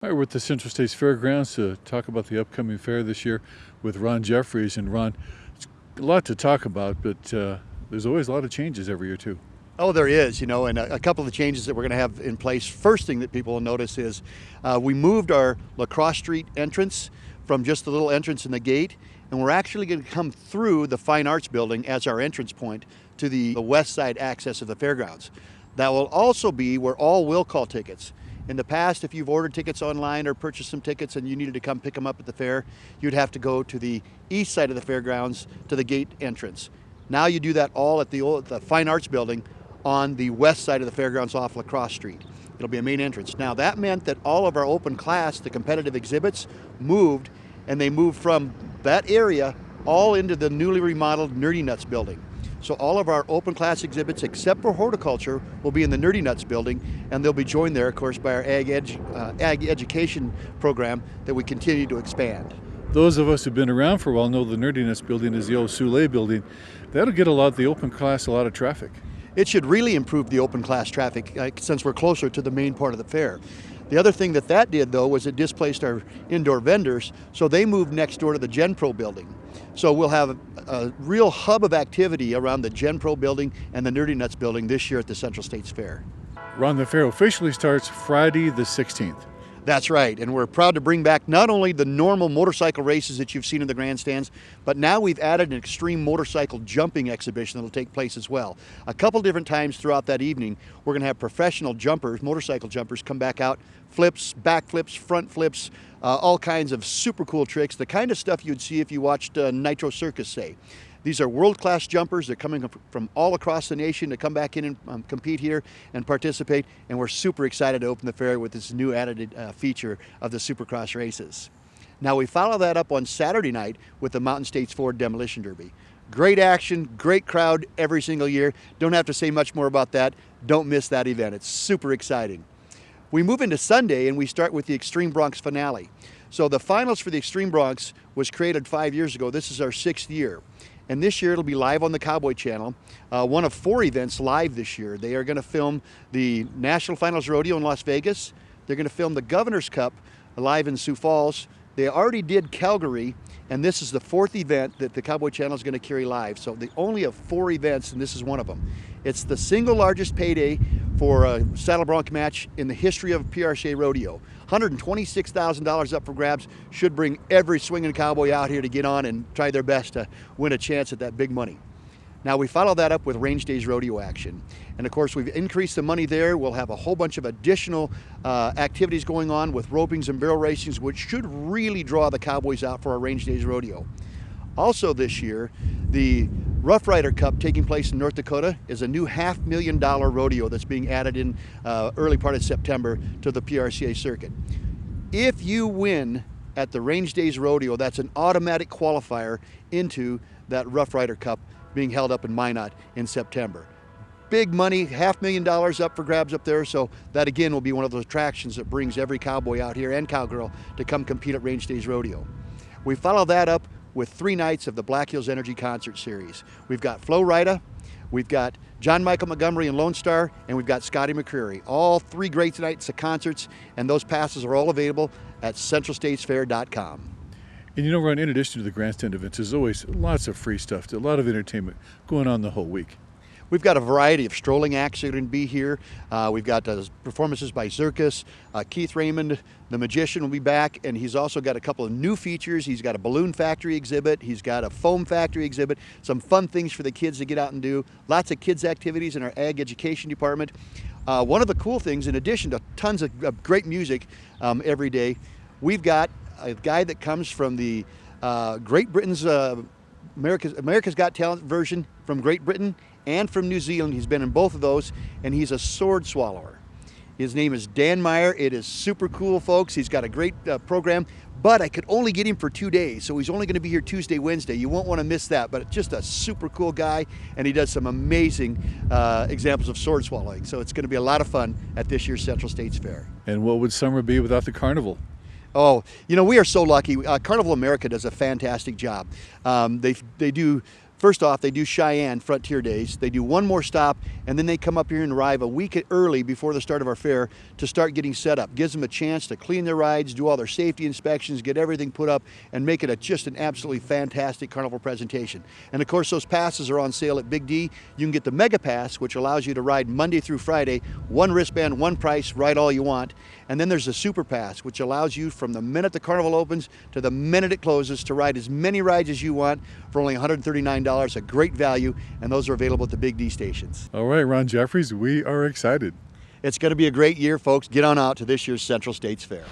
All right, we're at the Central States Fairgrounds to talk about the upcoming fair this year with Ron Jeffries. And Ron, it's a lot to talk about, but there's always a lot of changes every year too. Oh, there is, and a couple of the changes that we're going to have in place. First thing that people will notice is we moved our La Crosse Street entrance from just the little entrance in the gate, and we're actually going to come through the Fine Arts Building as our entrance point to the west side access of the fairgrounds. That will also be where all will call tickets. In the past, if you've ordered tickets online or purchased some tickets and you needed to come pick them up at the fair, you'd have to go to the east side of the fairgrounds to the gate entrance. Now you do that all at the Fine Arts Building on the west side of the fairgrounds off La Crosse Street. It'll be a main entrance. Now that meant that all of our open class, the competitive exhibits, moved, and they moved from that area all into the newly remodeled Nerdy Nuts building. So all of our open class exhibits, except for horticulture, will be in the Nerdy Nuts building, and they'll be joined there, of course, by our ag education program that we continue to expand. Those of us who've been around for a while know the Nerdy Nuts building is the old Soule building. That'll get the open class a lot of traffic. It should really improve the open class traffic since we're closer to the main part of the fair. The other thing that did, though, was it displaced our indoor vendors, so they moved next door to the Gen Pro building. So we'll have a real hub of activity around the Gen Pro building and the Nerdy Nuts building this year at the Central States Fair. Ron, the fair officially starts Friday the 16th. That's right, and we're proud to bring back not only the normal motorcycle races that you've seen in the grandstands, but now we've added an extreme motorcycle jumping exhibition that'll take place as well. A couple different times throughout that evening, we're going to have professional jumpers, motorcycle jumpers, come back out, flips, back flips, front flips, all kinds of super cool tricks, the kind of stuff you'd see if you watched Nitro Circus, say. These are world-class jumpers. They're coming from all across the nation to come back in and compete here and participate, and we're super excited to open the fair with this new added feature of the Supercross races. Now we follow that up on Saturday night with the Mountain States Ford Demolition Derby. Great action, great crowd every single year. Don't have to say much more about that. Don't miss that event. It's super exciting. We move into Sunday and we start with the Extreme Bronx finale. So the finals for the Extreme Bronx was created 5 years ago. This is our 6th year. And this year it'll be live on the Cowboy Channel, one of 4 events live this year. They are going to film the National Finals Rodeo in Las Vegas. They're going to film the Governor's Cup live in Sioux Falls. They already did Calgary, and this is the 4th event that the Cowboy Channel is going to carry live. So they only have 4 events, and this is one of them. It's the single largest payday for a saddle bronc match in the history of PRCA rodeo. $126,000 up for grabs should bring every swinging cowboy out here to get on and try their best to win a chance at that big money. Now we follow that up with Range Days rodeo action. And of course we've increased the money there. We'll have a whole bunch of additional activities going on with ropings and barrel racings, which should really draw the cowboys out for our Range Days rodeo. Also this year, the Rough Rider Cup taking place in North Dakota is a new $500,000 rodeo that's being added in early part of September to the PRCA circuit. If you win at the Range Days rodeo, that's an automatic qualifier into that Rough Rider Cup being held up in Minot in September. Big money, $500,000 up for grabs up there, so that again will be one of those attractions that brings every cowboy out here and cowgirl to come compete at Range Days rodeo. We follow that up with 3 nights of the Black Hills Energy Concert Series. We've got Flo Rida, we've got John Michael Montgomery and Lone Star, and we've got Scotty McCreery. All 3 great nights of concerts, and those passes are all available at centralstatesfair.com. And you know, Ron, in addition to the grandstand events, there's always lots of free stuff, a lot of entertainment going on the whole week. We've got a variety of strolling acts that are going to be here. We've got performances by Zirkus. Keith Raymond, the magician, will be back, and he's also got a couple of new features. He's got a balloon factory exhibit. He's got a foam factory exhibit. Some fun things for the kids to get out and do. Lots of kids' activities in our ag education department. One of the cool things, in addition to tons of great music every day, we've got a guy that comes from the Great Britain's America's Got Talent version from Great Britain and from New Zealand. He's been in both of those, and he's a sword swallower. His name is Dan Meyer. It is super cool, folks. He's got a great program, but I could only get him for 2 days, so he's only going to be here Tuesday, Wednesday. You won't want to miss that, but just a super cool guy, and he does some amazing examples of sword swallowing. So it's going to be a lot of fun at this year's Central States Fair. And what would summer be without the carnival? Oh, you know, we are so lucky. Carnival America does a fantastic job. They do First off, they do Cheyenne Frontier Days. They do one more stop, and then they come up here and arrive a week early before the start of our fair to start getting set up. Gives them a chance to clean their rides, do all their safety inspections, get everything put up, and make it just an absolutely fantastic carnival presentation. And of course, those passes are on sale at Big D. You can get the Mega Pass, which allows you to ride Monday through Friday, one wristband, one price, ride all you want. And then there's the Super Pass, which allows you from the minute the carnival opens to the minute it closes to ride as many rides as you want for only $139. A great value, and those are available at the Big D stations. All right, Ron Jeffries, we are excited. It's going to be a great year, folks. Get on out to this year's Central States Fair.